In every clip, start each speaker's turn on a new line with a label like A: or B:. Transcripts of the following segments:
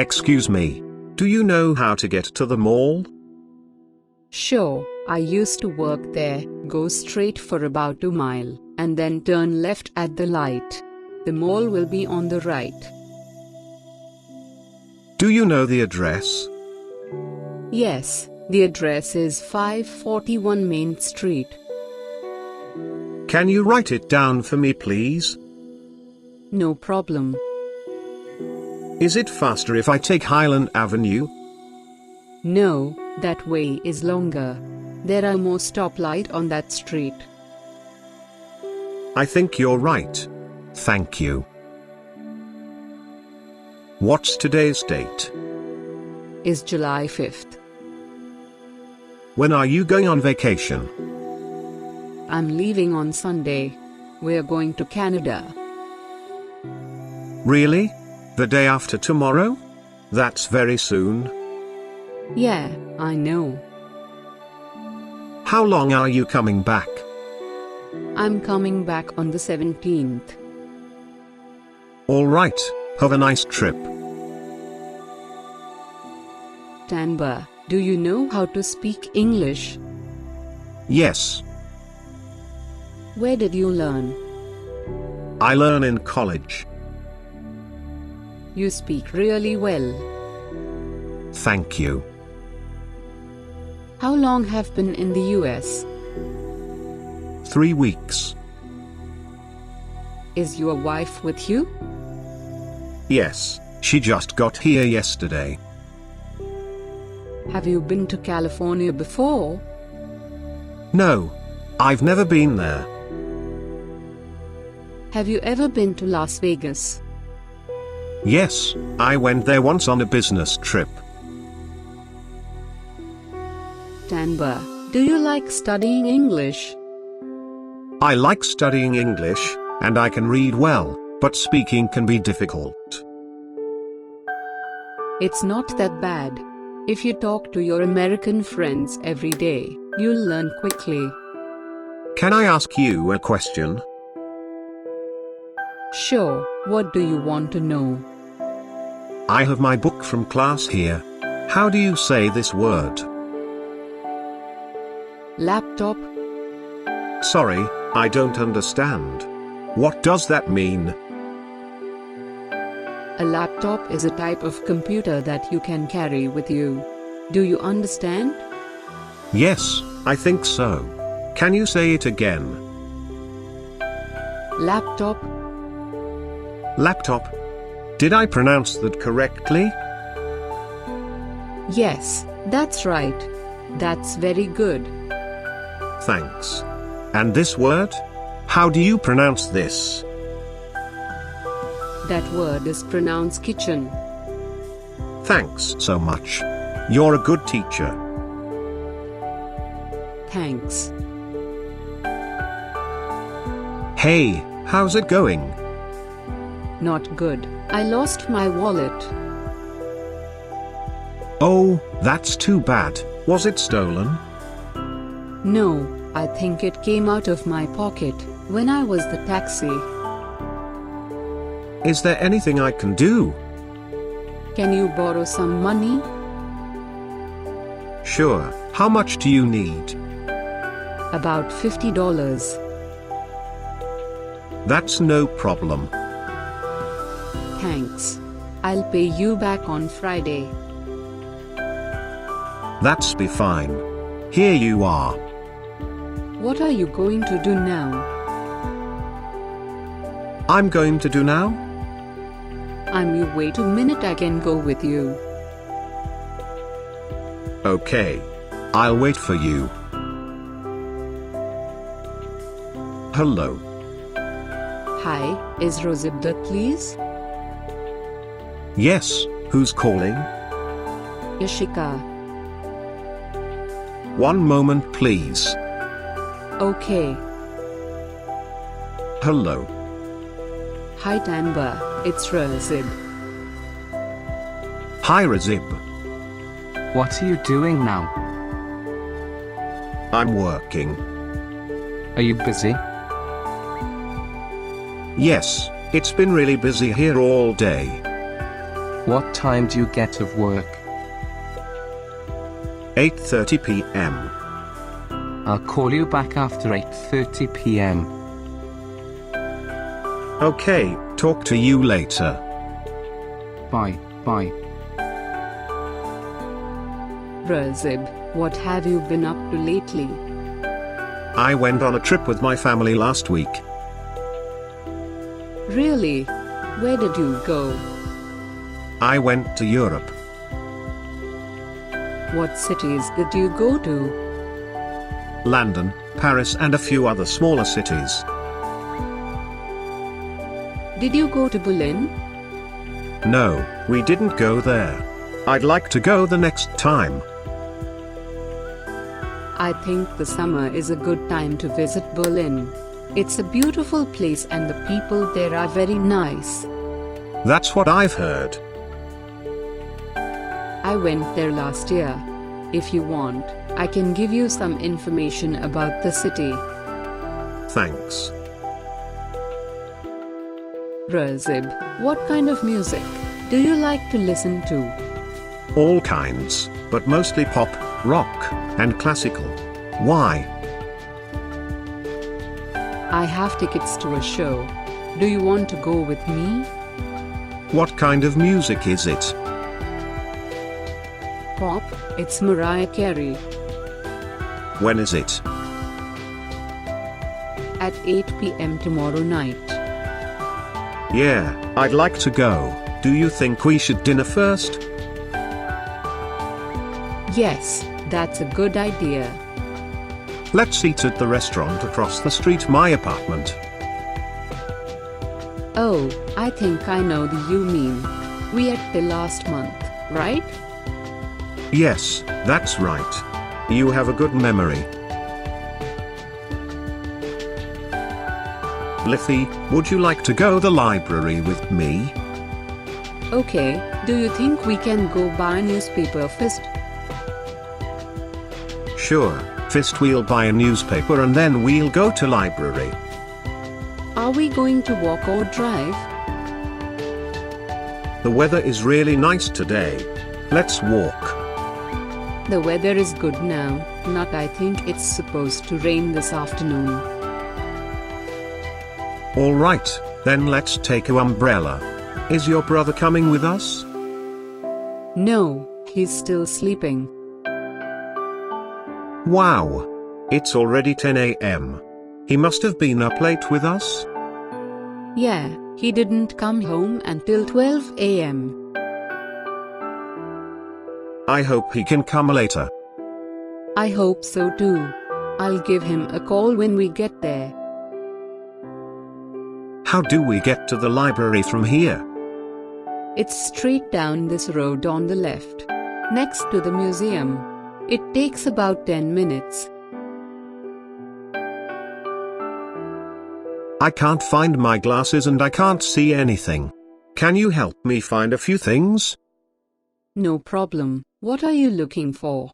A: Excuse me. Do you know how to get to the mall?
B: Sure, I used to work there. Go straight for about 2 miles, and then turn left at the light. The mall will be on the right.
A: Do you know the address?
B: Yes, the address is 541 Main Street.
A: Can you write it down for me, please?
B: No problem.
A: Is it faster if I take Highland Avenue?
B: No, that way is longer. There are more stoplights on that street.
A: I think you're right. Thank you. What's today's date?
B: Is July 5th.
A: When are you going on vacation?
B: I'm leaving on Sunday. We're going to Canada.
A: Really? The day after tomorrow? That's very soon.
B: Yeah, I know.
A: How long are you coming back?
B: I'm coming back on the 17th.
A: All right, have a nice trip.
B: Tanba, do you know how to speak English?
A: Yes,
B: Where did you learn?
A: I learn in college.
B: You speak really well.
A: Thank you.
B: How long have been in the US?
A: 3 weeks.
B: Is your wife with you?
A: Yes, she just got here yesterday.
B: Have you been to California before?
A: No, I've never been there.
B: Have you ever been to Las Vegas?
A: Yes, I went there once on a business trip.
B: Tanba, do you like studying English?
A: I like studying English, and I can read well, but speaking can be difficult.
B: It's not that bad. If you talk to your American friends every day, you'll learn quickly.
A: Can I ask you a question?
B: Sure, what do you want to know?
A: I have my book from class here. How do you say this word?
B: Laptop?
A: Sorry, I don't understand. What does that mean?
B: A laptop is a type of computer that you can carry with you. Do you understand?
A: Yes, I think so. Can you say it again?
B: Laptop?
A: Laptop. Did I pronounce that correctly?
B: Yes, that's right. That's very good.
A: Thanks. And this word? How do you pronounce this?
B: That word is pronounced kitchen.
A: Thanks so much. You're a good teacher.
B: Thanks.
A: Hey, how's it going?
B: Not good. I lost my wallet.
A: Oh, that's too bad. Was it stolen?
B: No, I think it came out of my pocket when I was the taxi.
A: Is there anything I can do?
B: Can you borrow some money?
A: Sure. How much do you need?
B: About $50.
A: That's no problem.
B: Thanks. I'll pay you back on Friday.
A: That's be fine. Here you are.
B: What are you going to do now?
A: I'm going to do now?
B: You wait a minute, I can go with you.
A: Okay. I'll wait for you. Hello.
B: Hi, is Rosibda please?
A: Yes, who's calling?
B: Yashika.
A: One moment please.
B: Okay.
A: Hello.
B: Hi Tanba, it's Razib.
A: Hi Razib.
C: What are you doing now?
A: I'm working.
C: Are you busy?
A: Yes, it's been really busy here all day.
C: What time do you get of work?
A: 8:30 p.m.
C: I'll call you back after 8:30 p.m.
A: Okay, talk to you later.
C: Bye, bye.
B: Razib, what have you been up to lately?
A: I went on a trip with my family last week.
B: Really? Where did you go?
A: I went to Europe.
B: What cities did you go to?
A: London, Paris and a few other smaller cities.
B: Did you go to Berlin?
A: No, we didn't go there. I'd like to go the next time.
B: I think the summer is a good time to visit Berlin. It's a beautiful place and the people there are very nice.
A: That's what I've heard.
B: I went there last year. If you want, I can give you some information about the city.
A: Thanks.
B: Razib, what kind of music do you like to listen to?
A: All kinds, but mostly pop, rock, and classical. Why?
B: I have tickets to a show. Do you want to go with me?
A: What kind of music is it?
B: Pop, it's Mariah Carey.
A: When is it?
B: At 8 p.m. tomorrow night.
A: Yeah, I'd like to go. Do you think we should dinner first?
B: Yes, that's a good idea.
A: Let's eat at the restaurant across the street, my apartment.
B: Oh, I think I know the you mean. We ate there last month, right?
A: Yes, that's right. You have a good memory. Liffy, would you like to go to the library with me?
B: Okay, do you think we can go buy a newspaper first?
A: Sure, first we'll buy a newspaper and then we'll go to library.
B: Are we going to walk or drive?
A: The weather is really nice today. Let's walk.
B: The weather is good now, not I think it's supposed to rain this afternoon.
A: Alright, then let's take an umbrella. Is your brother coming with us?
B: No, he's still sleeping.
A: Wow. It's already 10 a.m. He must have been up late with us?
B: Yeah, he didn't come home until 12 a.m.
A: I hope he can come later.
B: I hope so too. I'll give him a call when we get there.
A: How do we get to the library from here?
B: It's straight down this road on the left, next to the museum. It takes about 10 minutes.
A: I can't find my glasses and I can't see anything. Can you help me find a few things?
B: No problem. What are you looking for?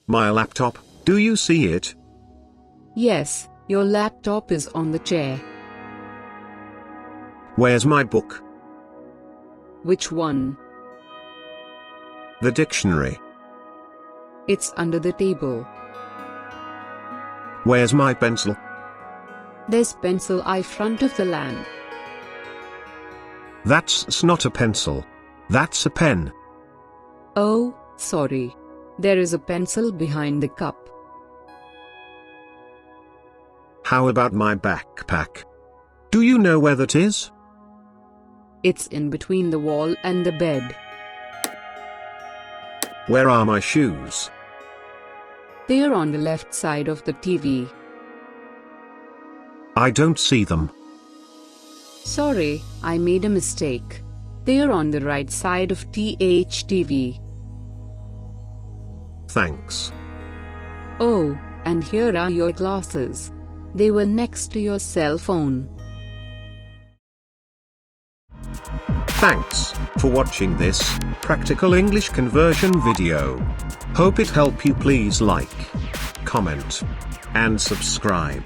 A: My laptop, do you see it?
B: Yes, your laptop is on the chair.
A: Where's my book?
B: Which one?
A: The dictionary.
B: It's under the table.
A: Where's my pencil?
B: There's pencil in front of the lamp.
A: That's not a pencil. That's a pen.
B: Oh, sorry. There is a pencil behind the cup.
A: How about my backpack? Do you know where that is?
B: It's in between the wall and the bed.
A: Where are my shoes?
B: They're on the left side of the TV.
A: I don't see them.
B: Sorry, I made a mistake. They're on the right side of TV.
A: Thanks.
B: Oh, and here are your glasses. They were next to your cell phone.
A: Thanks for watching this practical English conversion video. Hope it helped you. Please like, comment, and subscribe.